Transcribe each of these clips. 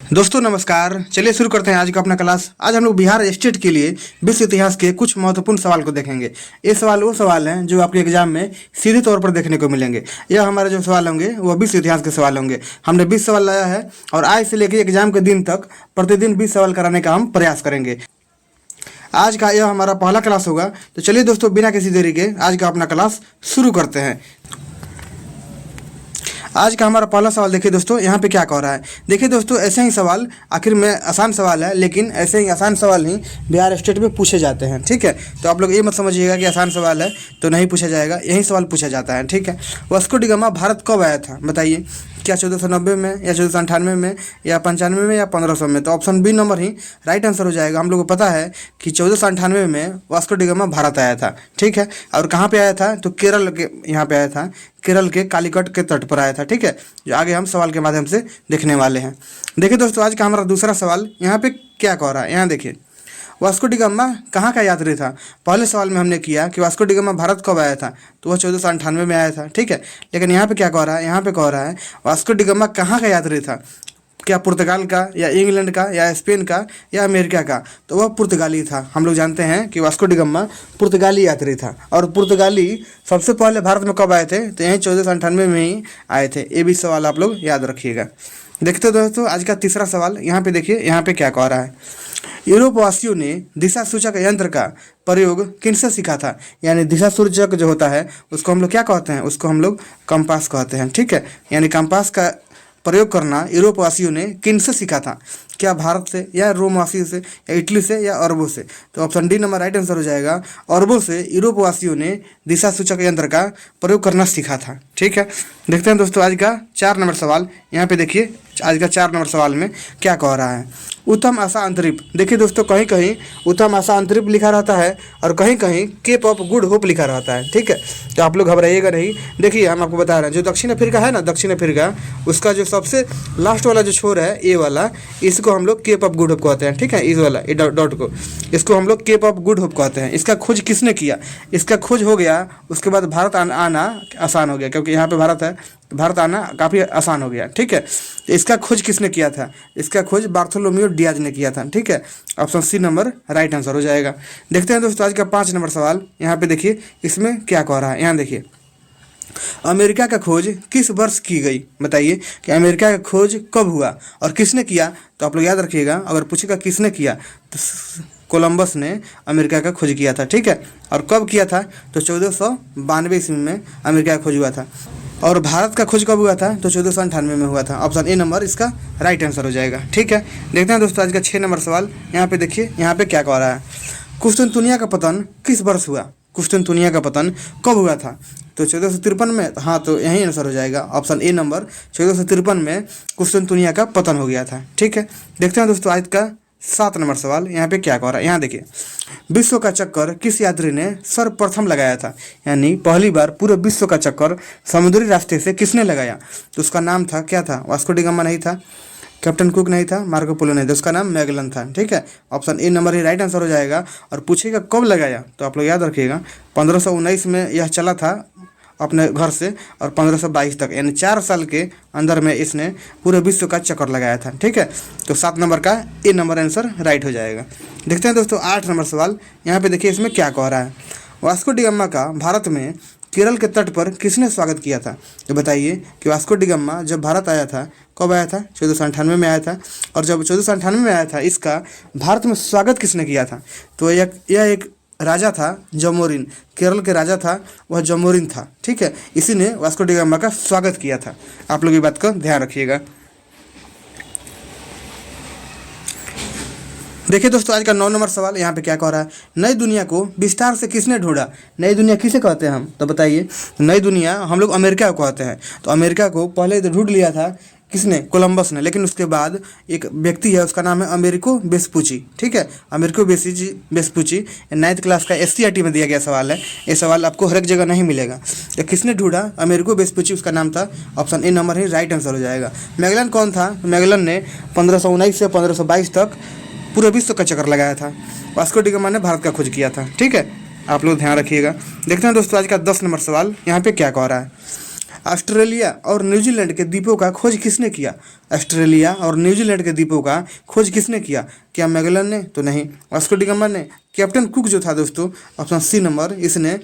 दोस्तों नमस्कार। चलिए शुरू करते हैं आज का अपना क्लास। आज हम लोग बिहार स्टेट के लिए विश्व इतिहास के कुछ महत्वपूर्ण सवाल को देखेंगे। ये सवाल वो सवाल हैं जो आपके एग्जाम में सीधे तौर पर देखने को मिलेंगे। यह हमारे जो सवाल होंगे वो विश्व इतिहास के सवाल होंगे। हमने 20 सवाल लाया है और आज से लेकर एग्जाम के दिन तक प्रतिदिन 20 सवाल कराने का हम प्रयास करेंगे। आज का यह हमारा पहला क्लास होगा। तो चलिए दोस्तों बिना किसी देरी के आज का अपना क्लास शुरू करते हैं। आज का हमारा पहला सवाल देखिए दोस्तों, यहाँ पे क्या कह रहा है। देखिए दोस्तों, ऐसे ही सवाल आखिर में आसान सवाल है, लेकिन ऐसे ही आसान सवाल ही बिहार स्टेट में पूछे जाते हैं। ठीक है, तो आप लोग ये मत समझिएगा कि आसान सवाल है तो नहीं पूछा जाएगा, यही सवाल पूछा जाता है। ठीक है, वास्को डी गामा भारत कब आया था बताइए। क्या 1490 में या 1498 में या 95 में या 1500 में? तो ऑप्शन बी नंबर ही राइट आंसर हो जाएगा। हम लोग को पता है कि 1498 में वास्को डी गामा भारत आया था। ठीक है, और कहाँ पे आया था? तो केरल के यहाँ पे आया था, केरल के कालीकट के तट पर आया था। ठीक है, जो आगे हम सवाल के माध्यम से देखने वाले हैं। देखिए दोस्तों, आज का हमारा दूसरा सवाल यहाँ पे क्या कह रहा है, यहाँ देखिए। वास्को डी गामा कहाँ का यात्री था? पहले सवाल में हमने किया कि वास्को डी गामा भारत कब आया था, तो वह 1498 में आया था। ठीक है, लेकिन यहाँ पे क्या कह रहा है, यहाँ पे कह रहा है वास्को डी गामा कहाँ का यात्री था। क्या पुर्तगाल का या इंग्लैंड का या स्पेन का या अमेरिका का? तो वह पुर्तगाली था। हम लोग जानते हैं कि वास्को डी गामा पुर्तगाली यात्री था। और पुर्तगाली सबसे पहले भारत में कब आए थे? तो यहीं 1498 में ही आए थे। ये भी सवाल आप लोग याद रखिएगा। देखते हो दोस्तों, आज का तीसरा सवाल यहाँ पे देखिए, यहाँ पे क्या कह रहा है। यूरोपवासियों ने दिशा सूचक यंत्र का प्रयोग किनसे सीखा था? यानी दिशा सूचक जो होता है उसको हम लोग क्या कहते हैं? उसको हम लोग कंपास कहते हैं। ठीक है, यानी कंपास का प्रयोग करना यूरोपवासियों ने किनसे सीखा था? क्या भारत से या रोमवासियों से या इटली से या अरबों से? तो option D number right answer हो जाएगा। अरबों से यूरोपवासियों ने दिशा सूचक यंत्र का प्रयोग करना सीखा था। ठीक है, देखते हैं दोस्तों आज का 4 नंबर सवाल। यहाँ पे देखिए, आज का 4 नंबर सवाल में क्या कह रहा है। उत्तम आशा अंतरिप। देखिए दोस्तों, कहीं कहीं उत्तम आशा अंतरिप लिखा रहता है और कहीं कहीं केप ऑफ गुड होप लिखा रहता है। ठीक है, तो आप लोग घबराइएगा नहीं। देखिए, हम आपको बता रहे हैं, जो दक्षिण अफ्रीका है ना, दक्षिण अफ्रीका, उसका जो सबसे लास्ट वाला जो छोर है, ए वाला, इसको हम लोग केप ऑफ गुड होप कहते हैं। ठीक है, इस वाला ये डॉट को, इसको हम लोग केप ऑफ गुड होप कहते हैं। इसका खोज किसने किया? इसका खोज हो गया, उसके बाद भारत आना आसान हो गया, क्योंकि यहाँ पे भारत है, भारत आना काफ़ी आसान हो गया। ठीक है, तो इसका खोज किसने किया था? इसका खोज बार्थोलोमियो डियाज ने किया था। ठीक है, option C number right answer हो जाएगा। देखते हैं दोस्तों आज का 5 नंबर सवाल। यहाँ पे देखिए, इसमें क्या कह रहा है। यहाँ देखिए, अमेरिका का खोज किस वर्ष की गई बताइए। कि अमेरिका का खोज कब हुआ और किसने किया? तो आप लोग याद रखिएगा, अगर पूछेगा किसने किया तो कोलंबस ने अमेरिका का खोज किया था। ठीक है, और कब किया था? तो 1492 ईस्वी में अमेरिका का खोज हुआ था। और भारत का खोज कब हुआ था? तो 1498 में हुआ था। ऑप्शन ए नंबर इसका राइट आंसर हो जाएगा। ठीक है, देखते हैं दोस्तों आज का 6 नंबर सवाल। यहाँ पे देखिए, यहाँ पे क्या कह रहा है। कुस्तुनतुनिया का पतन किस वर्ष हुआ? कुस्तुनतुनिया का पतन कब हुआ था? तो 1453 में। हाँ, तो यही आंसर हो जाएगा। ऑप्शन ए नंबर 1453 में कुस्तुनतुनिया का पतन हो गया था। ठीक है, देखते हैं दोस्तों आज का 7 नंबर सवाल। यहाँ पे क्या कह रहा है। यहाँ देखिए, विश्व का चक्कर किस यात्री ने सर्वप्रथम लगाया था? यानी पहली बार पूरे विश्व का चक्कर समुद्री रास्ते से किसने लगाया? तो उसका नाम था, क्या था? वास्को डी गामा नहीं था, कैप्टन कुक नहीं था, मार्को पोलो नहीं था, उसका नाम मैगलन था। ठीक है, option A number he right answer हो जाएगा। और पूछेगा कब लगाया, तो आप लोग याद रखिएगा 1519 में यह चला था अपने घर से, और 1522 तक, यानी 4 साल के अंदर में इसने पूरे विश्व का चक्कर लगाया था। ठीक है, तो 7 नंबर का ए नंबर आंसर राइट हो जाएगा। देखते हैं दोस्तों 8 नंबर सवाल। यहाँ पे देखिए, इसमें क्या कह रहा है। वास्को डी गामा का भारत में केरल के तट पर किसने स्वागत किया था? तो बताइए कि वास्को डी गामा जब भारत आया था, कब आया था? 1498 में आया था। और जब 1498 में आया था, इसका भारत में स्वागत किसने किया था? तो यह एक राजा था, जमोरिन, केरल के राजा था, वह जमोरिन था। ठीक है, इसी ने वास्को डी गामा का स्वागत किया था। आप लोग ये बात का ध्यान रखिएगा। देखिए दोस्तों आज का 9 नंबर सवाल। यहाँ पे क्या कह रहा है। नई दुनिया को विस्तार से किसने ढूंढा? नई दुनिया किसे कहते हैं हम? तो बताइए। नई दुनिया हम लोग अमेरिका को कहते हैं। तो अमेरिका को पहले तो ढूंढ लिया था किसने? कोलंबस ने। लेकिन उसके बाद एक व्यक्ति है, उसका नाम है अमेरिको वेस्पुची। ठीक है, अमेरिको वेस्पुची 9th क्लास का SCRT में दिया गया सवाल है। ये सवाल आपको हर एक जगह नहीं मिलेगा। तो किसने ढूंढा? अमेरिको वेस्पुची उसका नाम था। Option A number he right answer हो जाएगा। मैगलन कौन था? मैगलन ने 1519 से 1522 तक पूरे विश्व का चक्कर लगाया था। वास्को डी गामा ने भारत का खोज किया था। ठीक है, आप लोग ध्यान रखिएगा। देखते हैं दोस्तों आज का 10 नंबर सवाल। यहाँ पे क्या कह रहा है। ऑस्ट्रेलिया और न्यूजीलैंड के द्वीपों का खोज किसने किया? ऑस्ट्रेलिया और न्यूजीलैंड के द्वीपों का खोज किसने किया? क्या मैगलन ने? तो नहीं। वास्को डी गामा ने? कैप्टन कुक जो था दोस्तों, ऑप्शन सी नंबर, इसने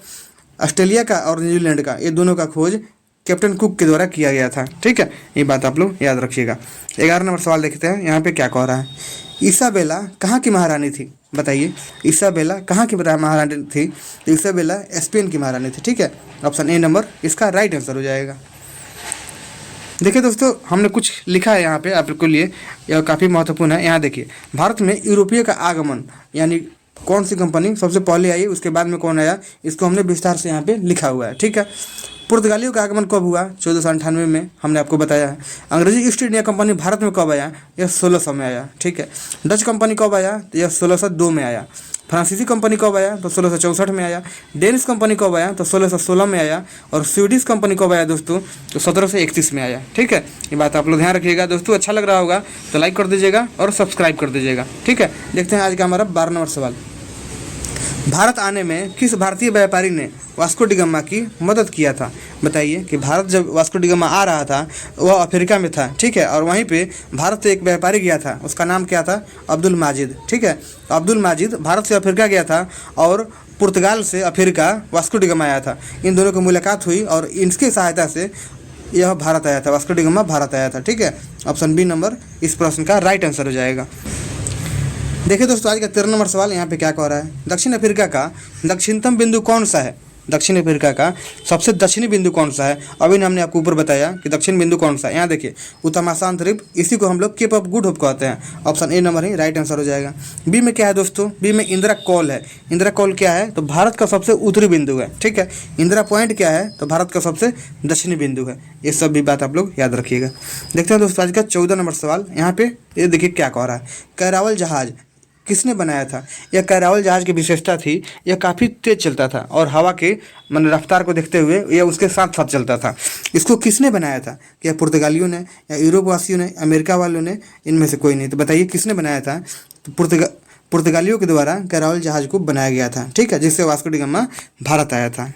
ऑस्ट्रेलिया का और न्यूजीलैंड का, ये दोनों का खोज कैप्टन कुक के द्वारा किया गया था। ठीक है, ये बात आप लोग याद रखिएगा। 11 नंबर सवाल देखते हैं, यहाँ पे क्या कह रहा है। इसाबेला कहाँ की महारानी थी? बताइए, इसाबेला कहाँ की महारानी थी? तो इसाबेला स्पेन की महारानी थी। ठीक है, ऑप्शन ए नंबर इसका राइट आंसर हो जाएगा। देखिए दोस्तों, हमने कुछ लिखा है यहाँ पे आपके लिए, यह काफ़ी महत्वपूर्ण है। यहाँ देखिए, भारत में यूरोपीय का आगमन यानी कौन सी कंपनी सबसे पहले आई, उसके बाद में कौन आया, इसको हमने विस्तार से यहाँ पे लिखा हुआ है। ठीक है, पुर्तगालियों का आगमन कब हुआ? 1498 में, हमने आपको बताया है। अंग्रेजी ईस्ट इंडिया कंपनी भारत में कब आया? यह 1600 में आया। ठीक है, डच कंपनी कब आया? तो यह 1602 में आया। फ्रांसीसी कंपनी कब आया? तो 1664 में आया। डेनिश कंपनी कब आया? तो 1616 में आया। और स्वीडिश कंपनी कब आया दोस्तों? तो 1731 में आया। ठीक है, ये बात आप लोग ध्यान रखिएगा दोस्तों। अच्छा लग रहा होगा तो लाइक कर दीजिएगा और सब्सक्राइब कर दीजिएगा। ठीक है, देखते हैं आज का हमारा 12 नंबर सवाल। भारत आने में किस भारतीय व्यापारी ने वास्को डी गामा की मदद किया था? बताइए कि भारत जब वास्को डी गामा आ रहा था वह अफ्रीका में था। ठीक है, और वहीं पे भारत से एक व्यापारी गया था, उसका नाम क्या था? अब्दुल माजिद। ठीक है, तो अब्दुल माजिद भारत से अफ्रीका गया था और पुर्तगाल से अफ्रीका वास्को डी गामा आया था। इन दोनों की मुलाकात हुई और इनकी सहायता से यह भारत आया था, वास्को डी गामा भारत आया था। ठीक है, ऑप्शन बी नंबर इस प्रश्न का राइट आंसर हो जाएगा। देखिए दोस्तों, आज का 13 नंबर सवाल यहाँ पे क्या कह रहा है। दक्षिण अफ्रीका का दक्षिणतम बिंदु कौन सा है? दक्षिण अफ्रीका का सबसे दक्षिणी बिंदु कौन सा है? अभी हमने आपको ऊपर बताया कि दक्षिण बिंदु कौन सा है। यहाँ देखिए, उत्तमाशांत द्वीप, इसी को हम लोग केप ऑफ गुड होप कहते हैं। Option A number he right answer हो जाएगा। बी में क्या है दोस्तों? बी में इंदिरा कॉल है। इंदिरा कॉल क्या है? तो भारत का सबसे उत्तरी बिंदु है। ठीक है, इंदिरा पॉइंट क्या है? तो भारत का सबसे दक्षिणी बिंदु है। ये सब भी बात आप लोग याद रखिएगा। देखते हैं दोस्तों आज का 14 नंबर सवाल। यहाँ पे ये देखिए क्या कह रहा है। कैरावल जहाज किसने बनाया था? यह कैरावल जहाज की विशेषता थी, यह काफ़ी तेज चलता था और हवा के रफ्तार को देखते हुए यह उसके साथ साथ चलता था। इसको किसने बनाया था? क्या पुर्तगालियों ने या यूरोप वासियों ने, अमेरिका वालों ने? इनमें से कोई नहीं। तो बताइए किसने बनाया था? तो पुर्तगालियों के द्वारा कैरावल जहाज को बनाया गया था। ठीक है, जिससे वास्को डी गामा भारत आया था।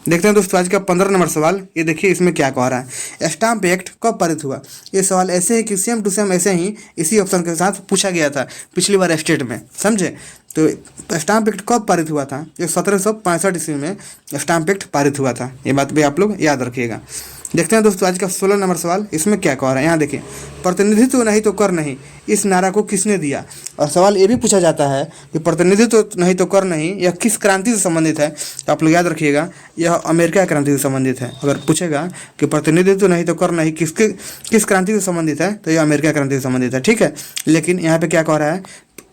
देखते हैं दोस्तों आज का 15 नंबर सवाल। ये देखिए इसमें क्या कह रहा है। स्टाम्प एक्ट कब पारित हुआ? ये सवाल ऐसे है कि सेम टू सेम ऐसे ही इसी ऑप्शन के साथ पूछा गया था पिछली बार स्टेट में, समझे? तो स्टाम्प एक्ट कब पारित हुआ था? ये 1765 ईस्वी में स्टाम्प एक्ट पारित हुआ था। ये बात भी आप लोग याद रखिएगा। देखते हैं दोस्तों आज का 16 नंबर सवाल। इसमें क्या कह रहा है, यहाँ देखिए। प्रतिनिधित्व नहीं तो कर नहीं, इस नारा को किसने दिया? और सवाल ये भी पूछा जाता है कि प्रतिनिधित्व नहीं तो कर नहीं यह किस क्रांति से संबंधित है? तो आप लोग याद रखिएगा, यह अमेरिका क्रांति से संबंधित है। अगर पूछेगा कि प्रतिनिधित्व नहीं तो कर नहीं किस क्रांति से संबंधित है, तो यह अमेरिका क्रांति से संबंधित है। ठीक है, लेकिन यहाँ पे क्या कह रहा है,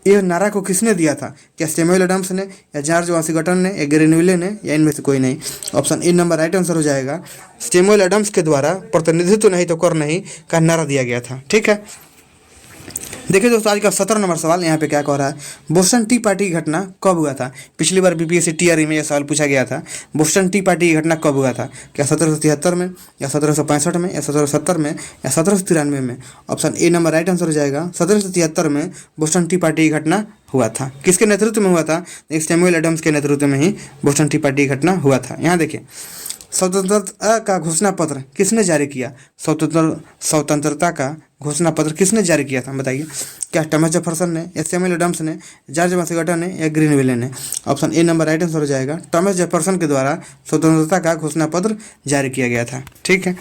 यह नारा को किसने दिया था? क्या सैमुअल एडम्स ने या जॉर्ज वाशिंगटन ने या ग्रेनविले ने या इनमें से कोई नहीं? Option A number right answer हो जाएगा। सैमुअल एडम्स के द्वारा प्रतिनिधित्व नहीं तो कर नहीं का नारा दिया गया था। ठीक है, देखिए दोस्तों आज का 17 नंबर सवाल। यहाँ पे क्या कह रहा है। बोस्टन टी पार्टी की घटना कब हुआ था? पिछली बार बीपीएससी टीआरई में यह सवाल पूछा गया था। बोस्टन टी पार्टी की घटना कब हुआ था? क्या 1773 में या 1765 में या 1770 में या 1793 में? Option A number right answer हो जाएगा। 1773 में बोस्टन टी पार्टी की घटना हुआ था। किसके नेतृत्व में हुआ था? सैमुअल एडम्स के नेतृत्व में ही बोस्टन टी पार्टी की घटना हुआ था। यहाँ देखिए, स्वतंत्रता का घोषणा पत्र किसने जारी किया? स्वतंत्रता का घोषणा पत्र किसने जारी किया था? बताइए, क्या थॉमस जेफरसन ने या सैमुअल एडम्स ने, जॉर्ज वाशिंगटन ने या ग्रीनविले ने? Option A number right answer हो जाएगा। थॉमस जेफरसन के द्वारा स्वतंत्रता का घोषणा पत्र जारी किया गया था। ठीक है,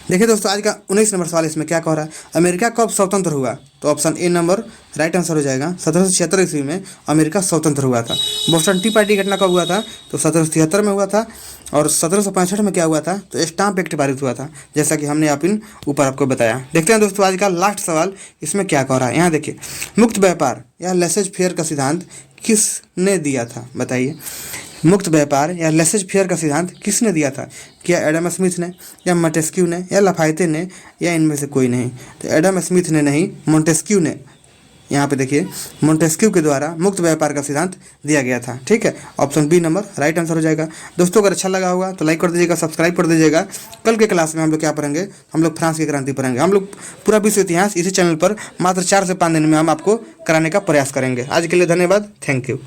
देखिए दोस्तों आज का 19 नंबर सवाल। इसमें क्या कह रहा है। अमेरिका कब स्वतंत्र हुआ? तो option A number right answer हो जाएगा। 1776 ईस्वी में अमेरिका स्वतंत्र हुआ था। बोस्टन टी पार्टी घटना कब हुआ था? तो 1773 में हुआ था। और 1765 में क्या हुआ था? तो स्टाम्प एक्ट पारित हुआ था, जैसा कि हमने ऊपर आपको बताया। देखते हैं दोस्तों आज का लास्ट सवाल। इसमें क्या कह रहा है। यहाँ देखिए, मुक्त व्यापार या लेसेज फेयर का सिद्धांत किसने दिया था? बताइए, मुक्त व्यापार या लेसेज फेयर का सिद्धांत किसने दिया था? क्या एडम स्मिथ ने या मोंटेस्क्यू ने या लाफायते ने या इनमें से कोई नहीं? तो एडम स्मिथ ने नहीं, मोंटेस्क्यू ने। यहाँ पे देखिए, मोंटेस्क्यू के द्वारा मुक्त व्यापार का सिद्धांत दिया गया था। ठीक है, option B number right answer हो जाएगा। दोस्तों अगर अच्छा लगा होगा तो लाइक कर दीजिएगा, सब्सक्राइब कर दीजिएगा। कल के क्लास में हम लोग क्या पढ़ेंगे? हम लोग फ्रांस की क्रांति पढ़ेंगे। हम लोग पूरा विश्व इतिहास इसी चैनल पर मात्र 4 से 5 दिन में हम आपको कराने का प्रयास करेंगे। आज के लिए धन्यवाद, थैंक यू।